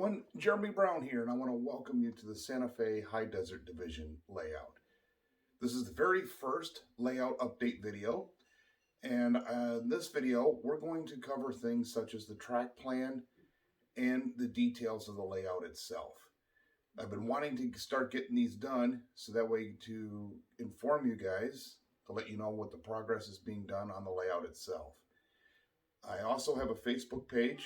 everyone, Jeremy Brown here, and I want to welcome you to the Santa Fe High Desert Division layout. This is the very first layout update video, and in this video, we're going to cover things such as the track plan and the details of the layout itself. I've been wanting to start getting these done so that way to inform you guys, to let you know what the progress is being done on the layout itself. I also have a Facebook page.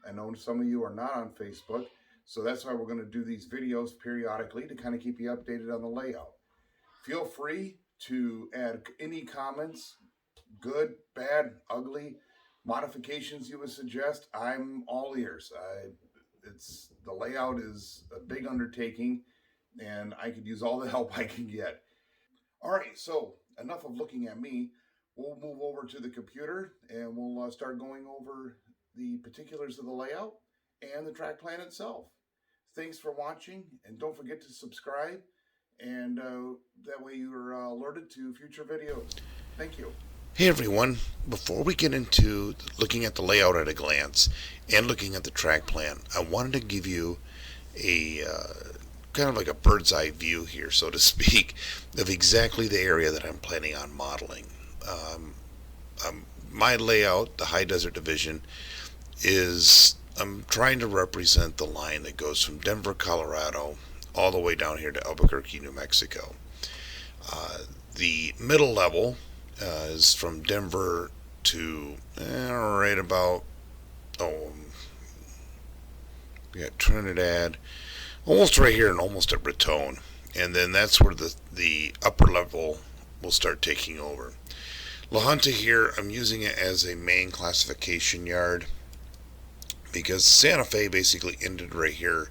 I know some of you are not on Facebook, so that's why we're going to do these videos periodically to kind of keep you updated on the layout. Feel free to add any comments, good, bad, ugly, modifications you would suggest. I'm all ears. The layout is a big undertaking, and I could use all the help I can get. All right, so enough of looking at me. We'll move over to the computer and we'll start going over the particulars of the layout and the track plan itself. Thanks for watching, and don't forget to subscribe, and that way you're alerted to future videos. Thank you. Hey everyone, before we get into looking at the layout at a glance and looking at the track plan, I wanted to give you a kind of like a bird's eye view here, so to speak, of exactly the area that I'm planning on modeling. My layout, the High Desert Division, I'm trying to represent the line that goes from Denver, Colorado, all the way down here to Albuquerque, New Mexico. The middle level is from Denver to right about, we got Trinidad, almost right here and almost at Raton. And then that's where the upper level will start taking over. La Junta here, I'm using it as a main classification yard because Santa Fe basically ended right here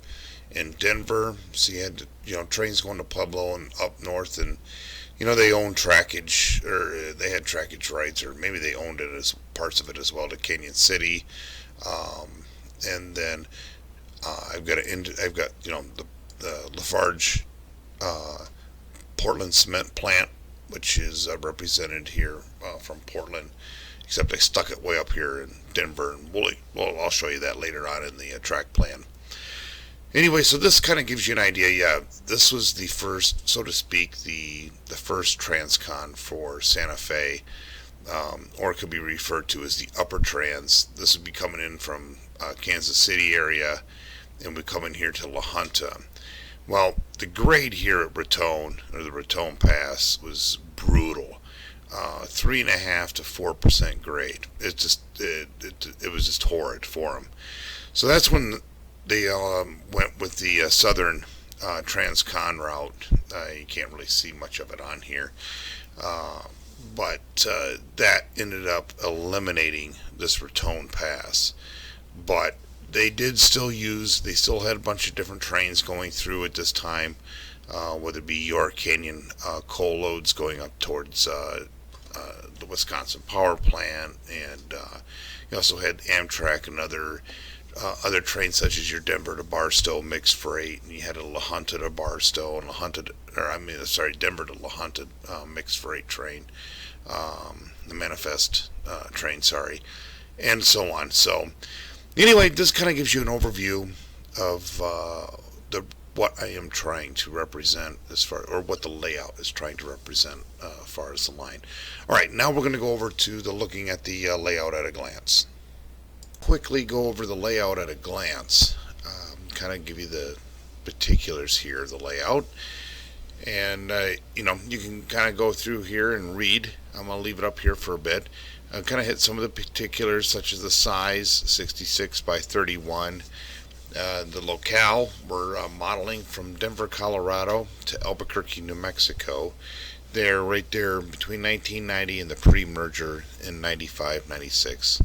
in Denver. So you had trains going to Pueblo and up north, and they own Trackage, or they had Trackage rights, or maybe they owned it as parts of it as well to Canyon City. And then I've got the Lafarge Portland cement plant, which is represented here from Portland, except I stuck it way up here in Denver, and I'll show you that later on in the track plan. Anyway, so this kind of gives you an idea. Yeah, this was the first, so to speak, the first transcon for Santa Fe, or it could be referred to as the upper trans. This would be coming in from Kansas City area, and we come in here to La Junta. Well, the grade here at Raton, or the Raton Pass, was brutal. 3.5% to 4% grade. It was just horrid for them. So that's when they went with the southern transcon route. You can't really see much of it on here, but that ended up eliminating this Raton Pass. But they still had a bunch of different trains going through at this time, whether it be York Canyon coal loads going up towards the Wisconsin power plant, and you also had Amtrak and other trains such as your Denver to Barstow mixed freight, and you had a La Junta to Barstow and Denver to La Junta mixed freight train, the Manifest train, and so on. So anyway, this kind of gives you an overview of what I am trying to represent or what the layout is trying to represent as far as the line. All right, now we're going to go over to looking at the layout at a glance. Quickly go over the layout at a glance, kind of give you the particulars here of the layout, and you can kind of go through here and read. I'm going to leave it up here for a bit. Kind of hit some of the particulars such as the size, 66 by 31. The locale, we're modeling from Denver, Colorado to Albuquerque, New Mexico. They're right there between 1990 and the pre-merger in 95, 96.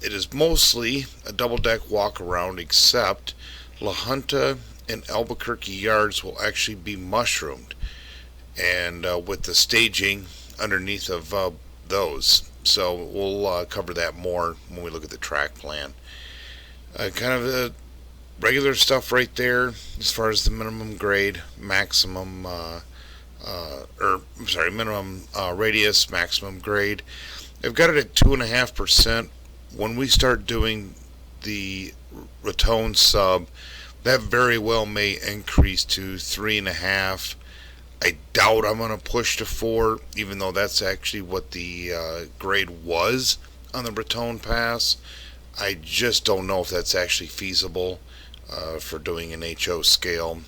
It is mostly a double-deck walk-around, except La Junta and Albuquerque yards will actually be mushroomed, and with the staging underneath of those. So we'll cover that more when we look at the track plan. Kind of the regular stuff right there as far as the minimum grade, maximum minimum radius, maximum grade. I've got it at 2.5%. When we start doing the Raton sub, that very well may increase to 3.5. I doubt I'm going to push to 4, even though that's actually what the grade was on the Raton Pass. I just don't know if that's actually feasible for doing an HO scale,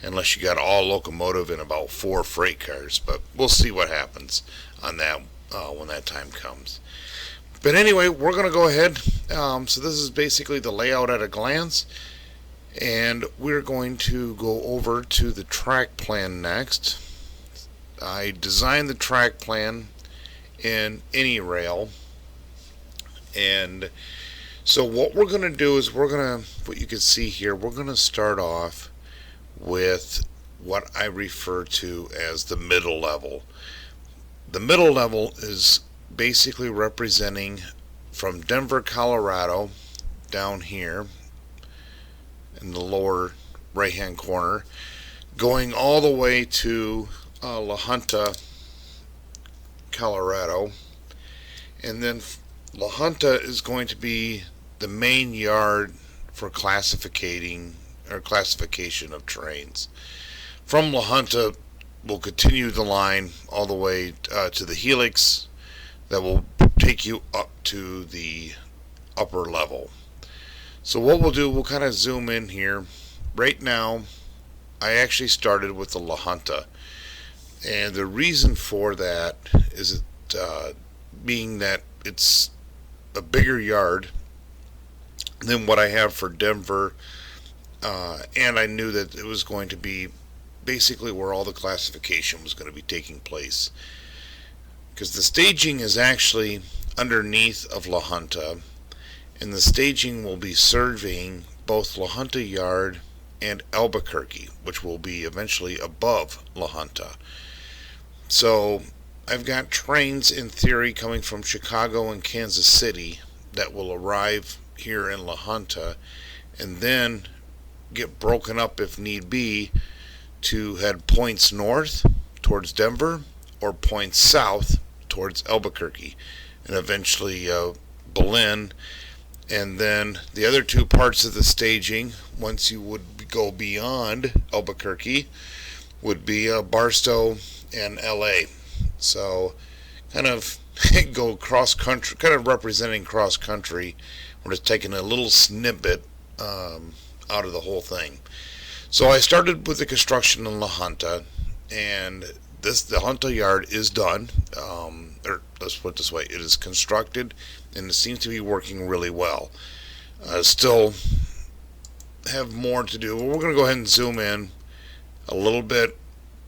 unless you got all locomotive and about 4 freight cars. But we'll see what happens on that when that time comes. But anyway, we're going to go ahead. So this is basically the layout at a glance. And we're going to go over to the track plan next. I designed the track plan in AnyRail. And so what we're going to do is what you can see here, we're going to start off with what I refer to as the middle level. The middle level is basically representing from Denver, Colorado, down here in the lower right hand corner, going all the way to La Junta, Colorado. And then La Junta is going to be the main yard for classification of trains. From La Junta, we'll continue the line all the way to the helix that will take you up to the upper level. So what we'll do, we'll kind of zoom in here. Right now, I actually started with the La Junta, and the reason for that is being that it's a bigger yard than what I have for Denver, and I knew that it was going to be basically where all the classification was going to be taking place, because the staging is actually underneath of La Junta, and the staging will be serving both La Junta Yard and Albuquerque, which will be eventually above La Junta. So I've got trains in theory coming from Chicago and Kansas City that will arrive here in La Junta and then get broken up if need be to head points north towards Denver or points south towards Albuquerque, and eventually Belen. And then the other two parts of the staging, once you would go beyond Albuquerque, would be Barstow and LA. So kind of go cross country, kind of representing cross country. We're just taking a little snippet out of the whole thing. So I started with the construction in La Junta, and the Junta yard is done. Or let's put it this way, it is constructed and it seems to be working really well. Still have more to do, but we're going to go ahead and zoom in a little bit.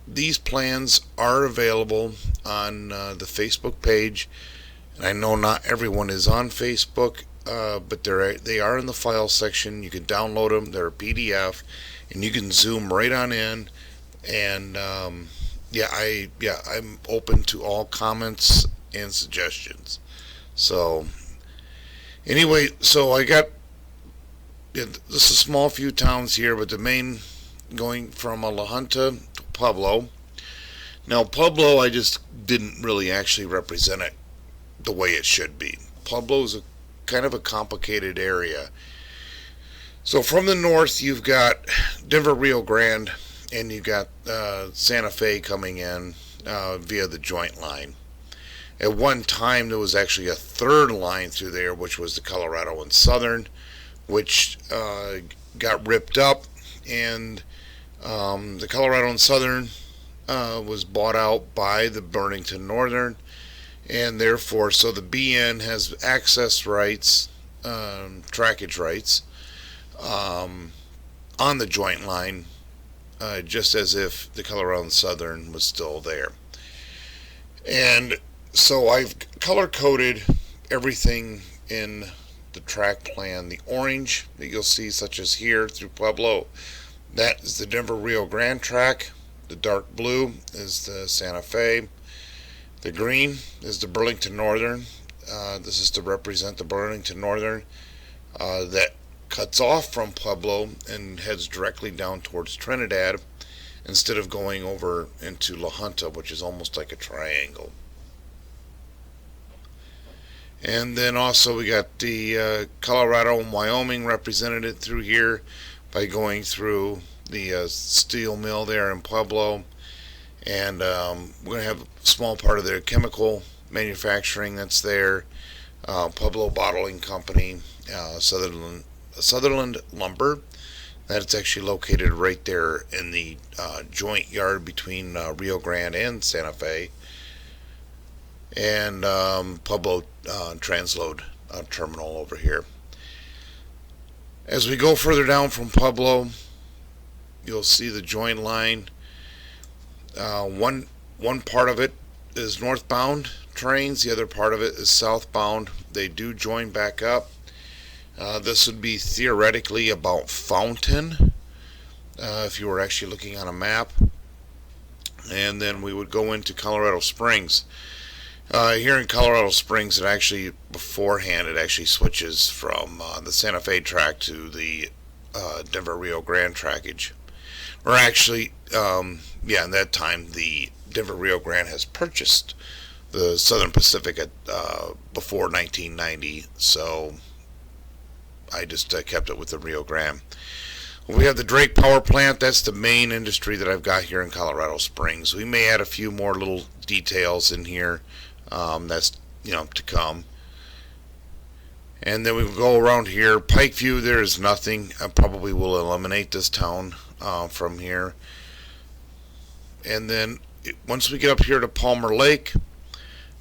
These plans are available on the Facebook page, and I know not everyone is on Facebook, but they are in the file section. You can download them. They're a PDF, and you can zoom right on in. And I'm open to all comments and suggestions. So anyway, so I got this is a small few towns here, but the main going from La Junta to Pueblo. Now Pueblo, I just didn't really actually represent it the way it should be. Pueblo is kind of a complicated area. So from the north, you've got Denver, Rio Grande, and you've got Santa Fe coming in via the joint line. At one time, there was actually a third line through there, which was the Colorado and Southern, which got ripped up, and the Colorado and Southern was bought out by the Burlington Northern, and therefore, so the BN has access rights, trackage rights, on the joint line, just as if the Colorado and Southern was still there. And so I've color-coded everything in the track plan. The orange that you'll see, such as here through Pueblo, that is the Denver Rio Grande track. The dark blue is the Santa Fe. The green is the Burlington Northern. This is to represent the Burlington Northern that cuts off from Pueblo and heads directly down towards Trinidad instead of going over into La Junta, which is almost like a triangle. And then also we got the Colorado and Wyoming represented through here by going through the steel mill there in Pueblo. And we're going to have a small part of their chemical manufacturing that's there. Pueblo Bottling Company, Sutherland Lumber. That's actually located right there in the joint yard between Rio Grande and Santa Fe. And Pueblo Transload Terminal over here. As we go further down from Pueblo, you'll see the joint line. One part of it is northbound trains, the other part of it is southbound. They do join back up. This would be theoretically about Fountain, if you were actually looking on a map. And then we would go into Colorado Springs. Here in Colorado Springs, it actually switches from the Santa Fe track to the Denver Rio Grande trackage. Or actually, in that time, the Denver Rio Grande has purchased the Southern Pacific before 1990, so I just kept it with the Rio Grande. We have the Drake Power Plant. That's the main industry that I've got here in Colorado Springs. We may add a few more little details in here. That's to come. And then we go around here. Pikeview, there is nothing. I probably will eliminate this town from here. And then once we get up here to Palmer Lake,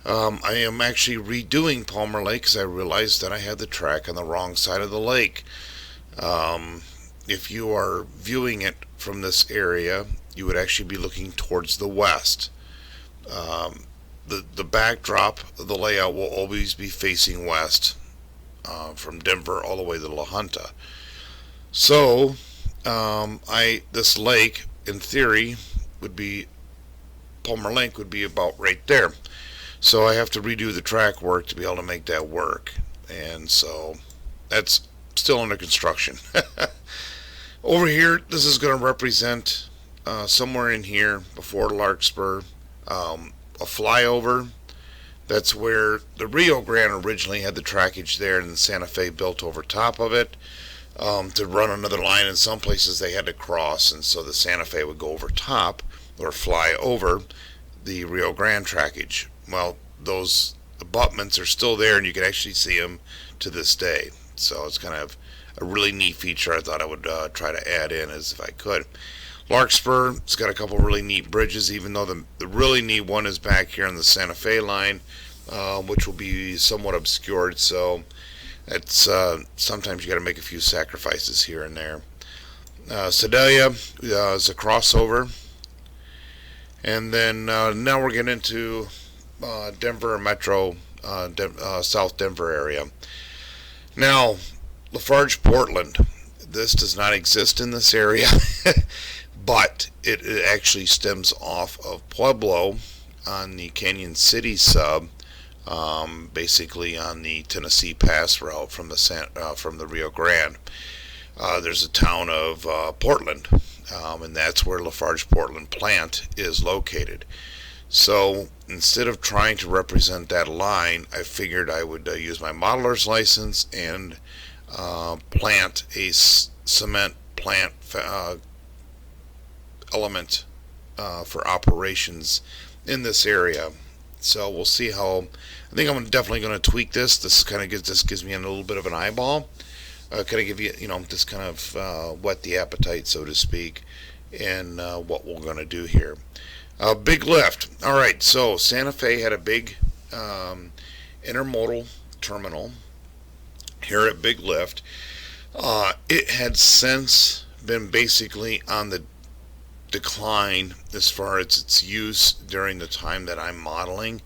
I am actually redoing Palmer Lake because I realized that I had the track on the wrong side of the lake. If you are viewing it from this area, you would actually be looking towards the west. The backdrop of the layout will always be facing west, from Denver all the way to La Junta. So this lake, in theory, Palmer Lake would be about right there. So I have to redo the track work to be able to make that work. And so that's still under construction. Over here, this is going to represent somewhere in here before Larkspur, a flyover. That's where the Rio Grande originally had the trackage there, and Santa Fe built over top of it to run another line. In some places they had to cross, and so the Santa Fe would go over top or fly over the Rio Grande trackage. Well, those abutments are still there, and you can actually see them to this day. So it's kind of a really neat feature I thought I would try to add in as if I could. Larkspur, it's got a couple really neat bridges, even though the really neat one is back here on the Santa Fe line, which will be somewhat obscured. So it's sometimes you got to make a few sacrifices here and there. Sedalia is a crossover. And then now we're getting into Denver Metro, South Denver area. Now, Lafarge, Portland. This does not exist in this area, but it actually stems off of Pueblo on the Canyon City sub, basically on the Tennessee Pass route from the Rio Grande. There's a town of Portland, and that's where Lafarge Portland plant is located. So instead of trying to represent that line, I figured I would use my modeler's license and plant a cement plant element for operations in this area. So we'll see how. I think I'm definitely going to tweak this. This gives me a little bit of an eyeball. Kind of give you, just kind of whet the appetite, so to speak, in what we're going to do here. Big lift. All right, so Santa Fe had a big intermodal terminal here at Big Lift. It had since been basically on the decline as far as its use during the time that I'm modeling,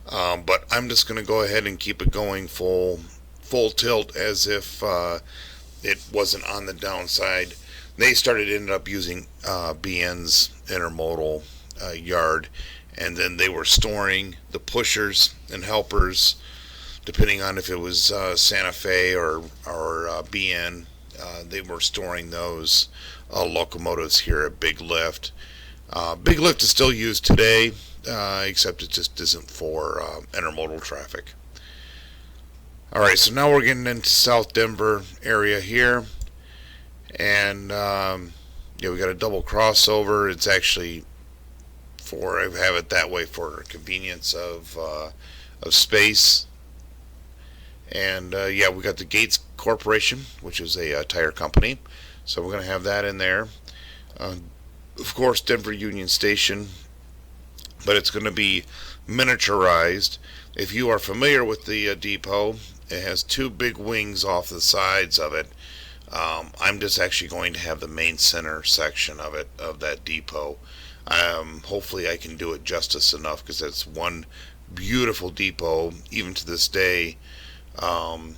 but I'm just going to go ahead and keep it going full tilt as if it wasn't on the downside. They ended up using BN's intermodal yard, and then they were storing the pushers and helpers, depending on if it was Santa Fe or BN. They were storing those locomotives here at Big Lift. Big Lift is still used today, except it just isn't for intermodal traffic. Alright, so now we're getting into South Denver area here. And yeah, we got a double crossover. It's actually I have it that way for convenience of space. And yeah, we got the Gates Corporation, which is a tire company. So we're going to have that in there. Of course, Denver Union Station, but it's going to be miniaturized. If you are familiar with the depot, it has two big wings off the sides of it. I'm just actually going to have the main center section of it, of that depot. Hopefully I can do it justice enough, because it's one beautiful depot. Even to this day,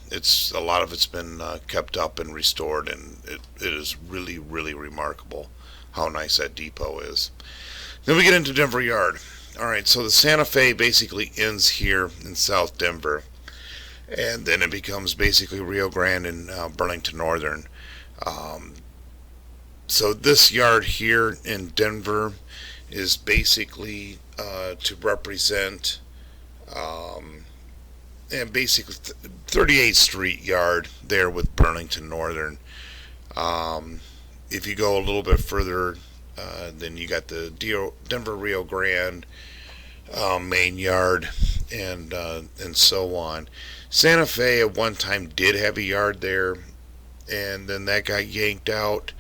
it's a lot of it's been kept up and restored, and it is really, really remarkable how nice that depot is. Then we get into Denver Yard. Alright, so the Santa Fe basically ends here in South Denver, and then it becomes basically Rio Grande and Burlington Northern. So this yard here in Denver is basically to represent and basically 38th Street yard there with Burlington Northern. If you go a little bit further, then you got the Denver Rio Grande main yard, and so on. Santa Fe at one time did have a yard there, and then that got yanked out,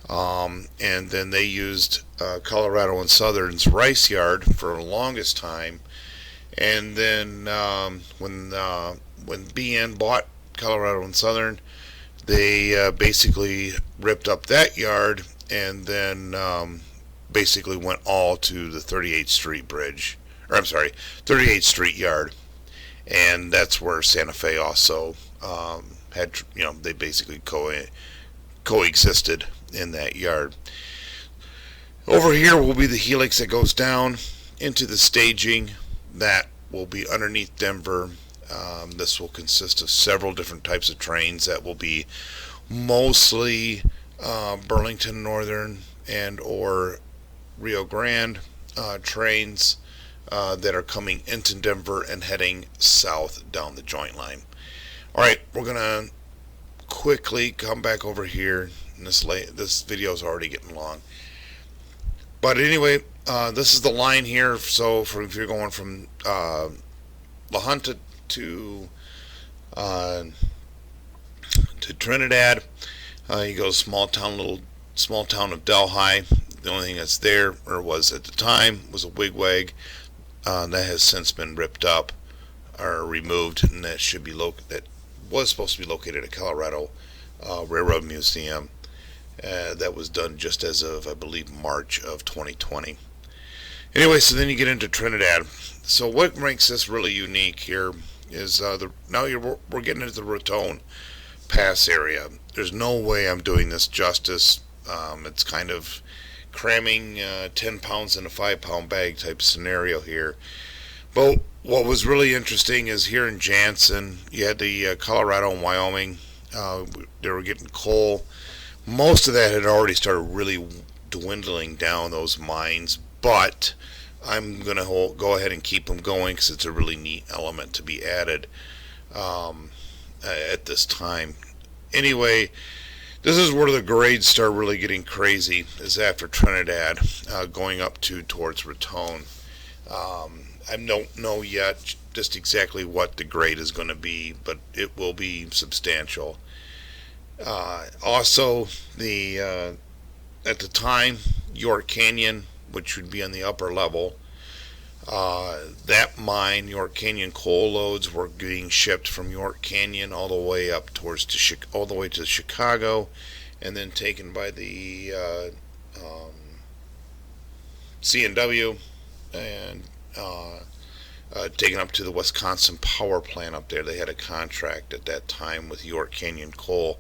and then they used Colorado and Southern's Rice Yard for the longest time. And then when BN bought Colorado and Southern, they basically ripped up that yard, and then basically went all to the 38th Street bridge, or I'm sorry, 38th Street yard, and that's where Santa Fe also had, they basically coexisted in that yard. Over here will be the helix that goes down into the staging that will be underneath Denver. This will consist of several different types of trains that will be mostly Burlington Northern and or Rio Grande trains that are coming into Denver and heading south down the joint line. Alright, we're going to quickly come back over here. This video is already getting long. But anyway, this is the line here. So if you're going from La Junta to Trinidad, you go to small town of Delhi. The only thing that's there, or was at the time, was a wigwag that has since been ripped up or removed, and that was supposed to be located at Colorado Railroad Museum. That was done just as of, I believe, March of 2020. Anyway, so then you get into Trinidad. So what makes this really unique here is we're getting into the Raton Pass area. There's no way I'm doing this justice. It's kind of cramming 10 pounds in a 5-pound bag type scenario here. But what was really interesting is here in Jansen, you had the Colorado and Wyoming. They were getting coal. Most of that had already started really dwindling down, those mines, but I'm going to go ahead and keep them going because it's a really neat element to be added at this time. Anyway, this is where the grades start really getting crazy, is after Trinidad, going up towards Raton. I don't know yet just exactly what the grade is going to be, but it will be substantial. Also, at the time, York Canyon, which would be on the upper level, that mine, York Canyon coal loads were being shipped from York Canyon all the way up all the way to Chicago, and then taken by the C&W and taken up to the Wisconsin power plant up there. They had a contract at that time with York Canyon Coal.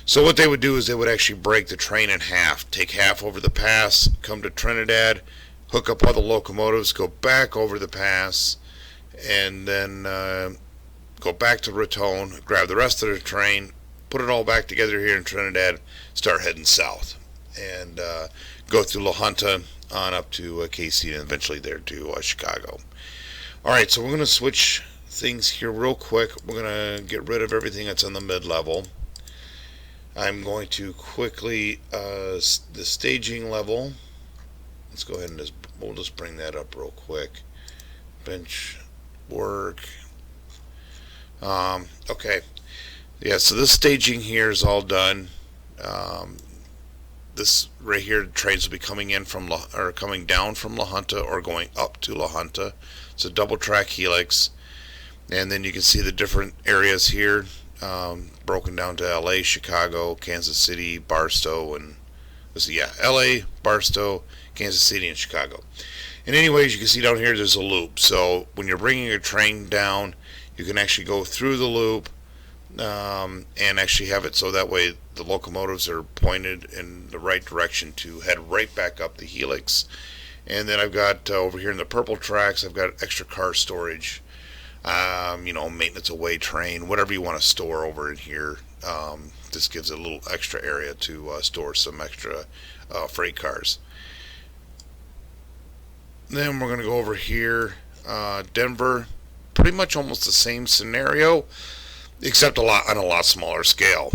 So what they would do is they would actually break the train in half, take half over the pass, come to Trinidad, hook up all the locomotives, go back over the pass, and then go back to Raton, grab the rest of the train, put it all back together here in Trinidad, start heading south, and go through La Junta on up to KC, and eventually there to Chicago. Alright, so we're going to switch things here real quick. We're going to get rid of everything that's on the mid-level. I'm going to quickly, the staging level, let's go ahead and we'll just bring that up real quick. Bench work. Okay. Yeah, so this staging here is all done. This right here, trains will be coming in from coming down from La Junta or going up to La Junta. It's a double track helix, and then you can see the different areas here, broken down to LA, Chicago, Kansas City, Barstow, and LA, Barstow, Kansas City, and Chicago. And anyways, you can see down here there's a loop. So when you're bringing your train down, you can actually go through the loop and actually have it so that way the locomotives are pointed in the right direction to head right back up the helix. And then I've got over here in the purple tracks, I've got extra car storage, maintenance away train, whatever you want to store over in here. This gives it a little extra area to store some extra freight cars. Then we're going to go over here, Denver, pretty much almost the same scenario, except on a lot smaller scale.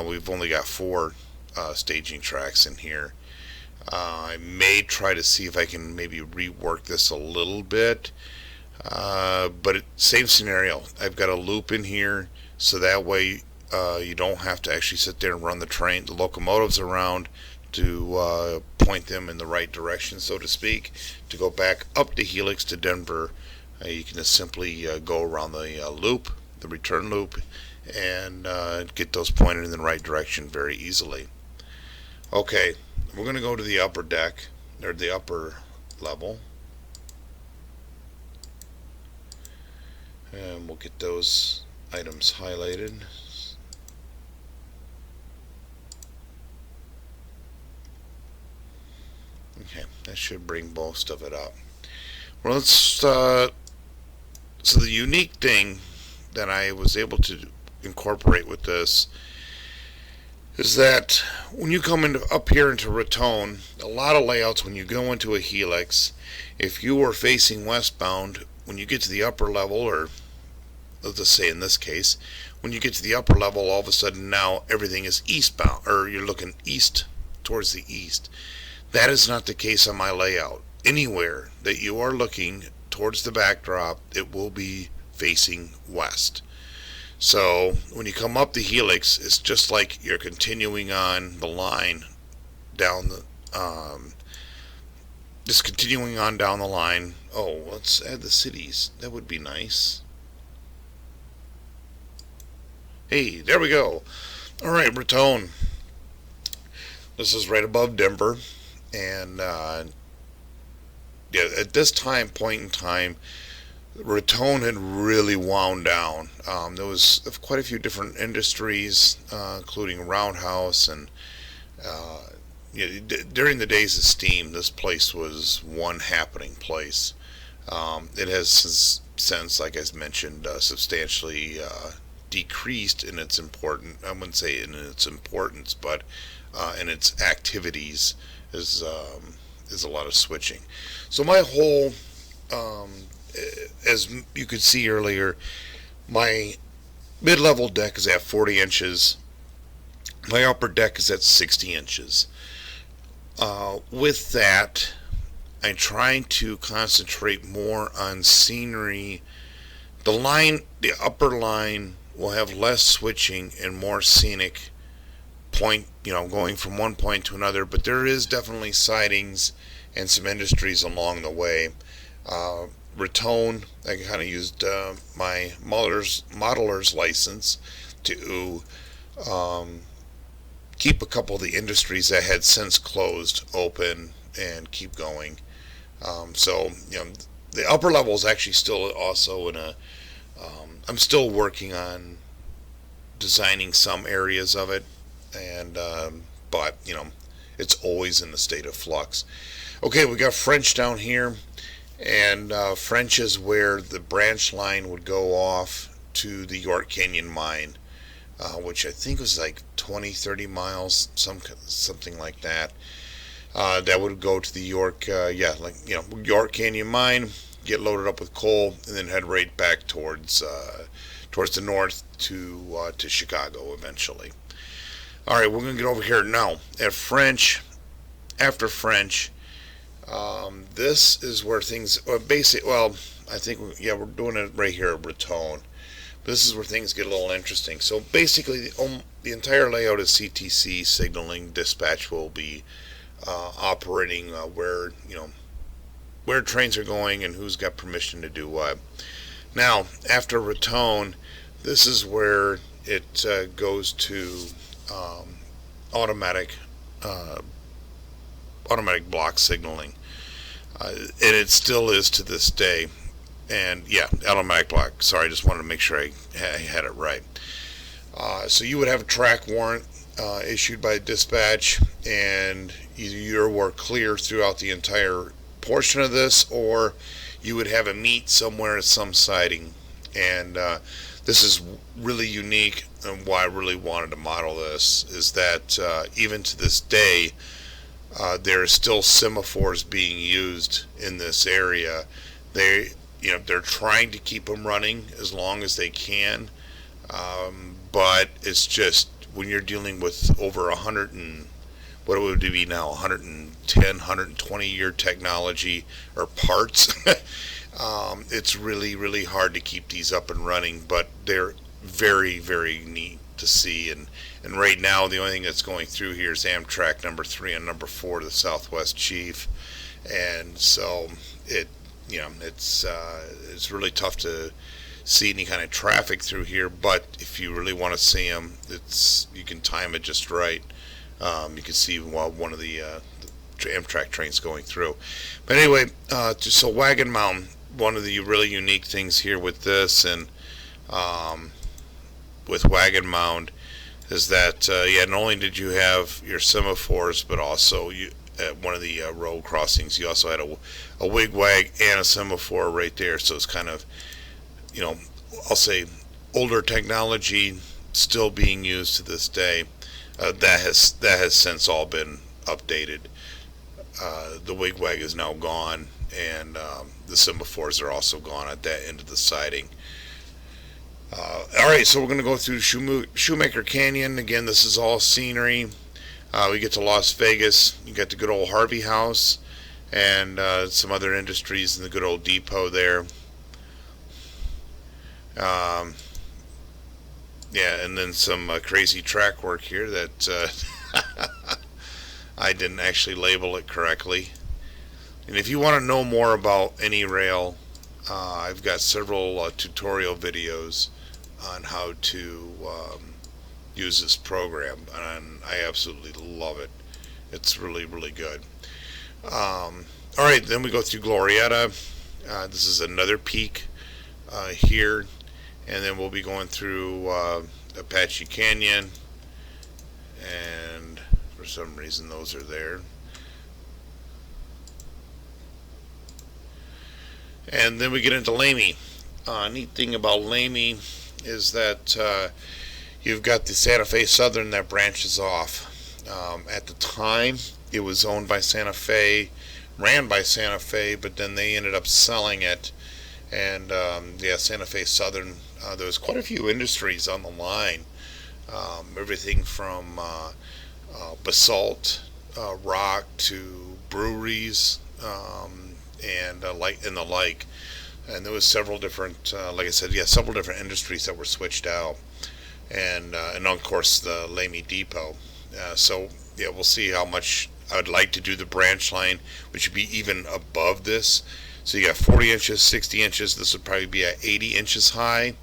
We've only got 4 staging tracks in here. I may try to see if I can maybe rework this a little bit, but same scenario. I've got a loop in here, so that way you don't have to actually sit there and run the locomotives around to point them in the right direction, so to speak. To go back up the helix to Denver, you can just simply go around the loop, the return loop, and get those pointed in the right direction very easily. Okay, we're going to go to the upper deck, or the upper level, and we'll get those items highlighted. Okay, that should bring most of it up. Well, let's so the unique thing that I was able to incorporate with this is that when you come up here into Raton, a lot of layouts, when you go into a helix, if you are facing westbound, when you get to the upper level, or let's just say in this case, when you get to the upper level, all of a sudden now everything is eastbound, or you're looking east, towards the east. That is not the case on my layout. Anywhere that you are looking towards the backdrop, it will be facing west. So when you come up the helix, it's just like you're continuing on the line down the just continuing on down the line. Oh, let's add the cities. That would be nice. Hey, there we go. All right, Raton. This is right above Denver, and at this point in time, Raton had really wound down. There was quite a few different industries, including Roundhouse, and during the days of steam, this place was one happening place. It has since, like I mentioned, substantially decreased in its importance. I wouldn't say in its importance, but in its activities is a lot of switching. So my whole, as you could see earlier, my mid-level deck is at 40 inches. My upper deck is at 60 inches. With that, I'm trying to concentrate more on scenery. The upper line will have less switching and more scenic point, going from one point to another, but there is definitely sidings and some industries along the way. Raton, I kind of used my modeler's license to keep a couple of the industries that had since closed open and keep going. So the upper level is actually still also in a I'm still working on designing some areas of it, and but it's always in the state of flux. Okay, we got French down here, and French is where the branch line would go off to the York Canyon mine, which I think was like 20-30 miles, something like that. That would go to the York Canyon mine, get loaded up with coal, and then head right back towards the north to Chicago eventually. All right, we're gonna get over here now at French. After French, this is where things basic. Well, I think we're doing it right here at Raton. This is where things get a little interesting. So basically, the entire layout is CTC signaling. Dispatch will be operating where trains are going and who's got permission to do what. Now, after Raton, this is where it goes to um, automatic uh, automatic block signaling, and it still is to this day. And yeah, automatic block. Sorry, I just wanted to make sure I had it right. So you would have a track warrant issued by dispatch, and either you were clear throughout the entire portion of this, or you would have a meet somewhere at some siding. And this is really unique, and why I really wanted to model this is that even to this day, there are still semaphores being used in this area. They're trying to keep them running as long as they can, but it's just when you're dealing with over 100 and what it would be now 110, 120 year technology or parts. It's really, really hard to keep these up and running, but they're very, very neat to see. And right now, the only thing that's going through here is Amtrak number 3 and number 4 to the Southwest Chief, and so it's really tough to see any kind of traffic through here. But if you really want to see them, you can time it just right. You can see while one of the Amtrak trains going through. But anyway, so Wagon Mountain, one of the really unique things here with this and with Wagon Mound is that not only did you have your semaphores, but also at one of the road crossings you also had a wigwag and a semaphore right there. So it's kind of, I'll say older technology still being used to this day. That has since all been updated. The wigwag is now gone, and the semaphores are also gone at that end of the siding. All right, so we're going to go through Shoemaker Canyon. Again, this is all scenery. We get to Las Vegas. You got the good old Harvey House and some other industries in the good old depot there. And then some crazy track work here that I didn't actually label it correctly. And if you want to know more about any rail, I've got several tutorial videos on how to use this program, and I absolutely love it. It's really, really good. All right, then we go through Glorieta. This is another peak here, and then we'll be going through Apache Canyon, and for some reason those are there. And then we get into Lamy. Neat thing about Lamy is that you've got the Santa Fe Southern that branches off. At the time, it was owned by Santa Fe, ran by Santa Fe, but then they ended up selling it. And Santa Fe Southern, there was quite a few industries on the line. Everything from basalt, rock, to breweries, and the like. And there was several different, like I said, several different industries that were switched out, and of course the Lamy Depot. We'll see how much I would like to do the branch line, which would be even above this. So you got 40 inches, 60 inches. This would probably be at 80 inches high.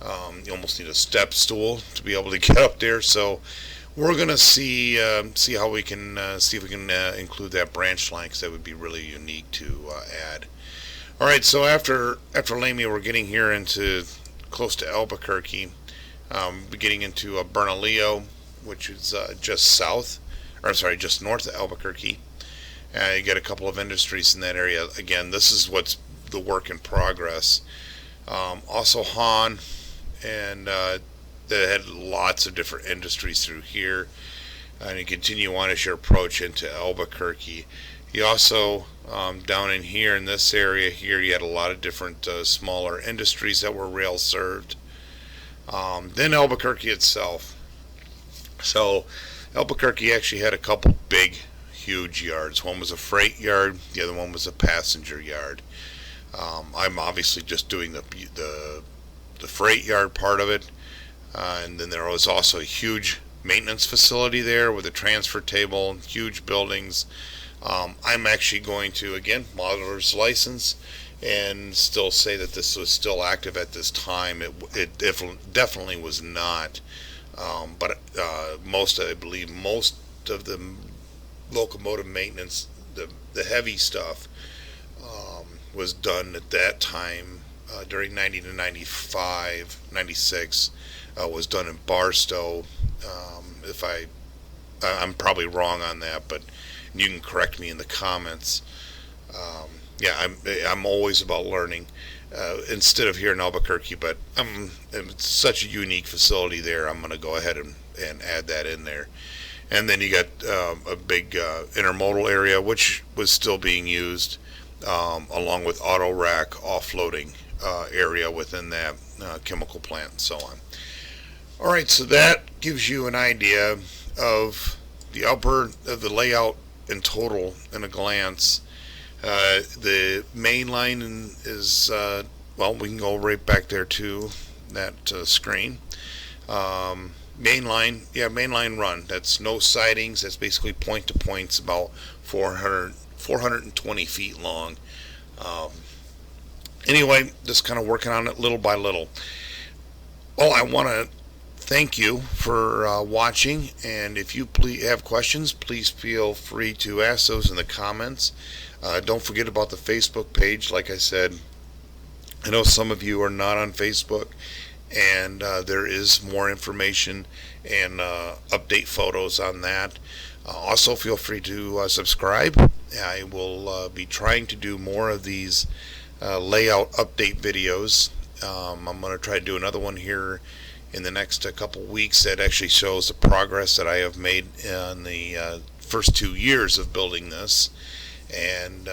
You almost need a step stool to be able to get up there. So we're gonna see how we can see if we can include that branch line, because that would be really unique to add. All right, so after Lamy, we're getting here into close to Albuquerque. We're getting into Bernalillo, which is just north of Albuquerque. You get a couple of industries in that area. Again, this is what's the work in progress. Also Hahn, and that had lots of different industries through here. And you continue on as you approach into Albuquerque. You also, down in here in this area here, you had a lot of different smaller industries that were rail served. Then Albuquerque itself. So Albuquerque actually had a couple big, huge yards. One was a freight yard, the other one was a passenger yard. I'm obviously just doing the freight yard part of it, and then there was also a huge maintenance facility there with a transfer table, huge buildings. I'm actually going to, again, modeler's license, and still say that this was still active at this time. It definitely was not. But I believe most of the locomotive maintenance, the heavy stuff, was done at that time during 90 to 95, 96, was done in Barstow. If I'm probably wrong on that, but you can correct me in the comments. Yeah, I'm always about learning. Instead of here in Albuquerque, but it's such a unique facility there. I'm going to go ahead and add that in there. And then you got a big intermodal area, which was still being used, along with auto rack offloading area within that chemical plant and so on. All right, so that gives you an idea of the layout in total in a glance. The main line is, well, we can go right back there to that screen. Main line run. That's no sidings. That's basically point to points, about 420 feet long. Anyway, just kind of working on it little by little. Well, I want to thank you for watching, and if you have questions, please feel free to ask those in the comments. Don't forget about the Facebook page. Like I said, I know some of you are not on Facebook, and there is more information and update photos on that. Also, feel free to subscribe. I will be trying to do more of these layout update videos. I'm going to try to do another one here in the next couple weeks that actually shows the progress that I have made in the first 2 years of building this, and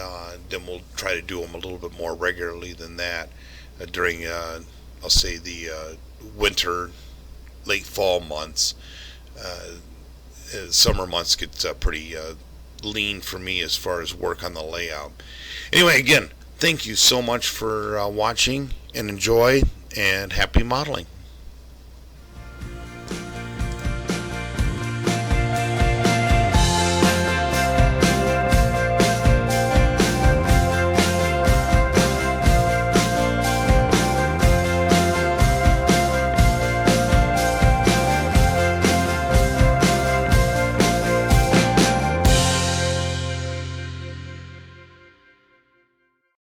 then we'll try to do them a little bit more regularly than that during I'll say the winter, late fall months. Summer months get pretty lean for me as far as work on the layout. Anyway, again, thank you so much for watching, and enjoy, and happy modeling.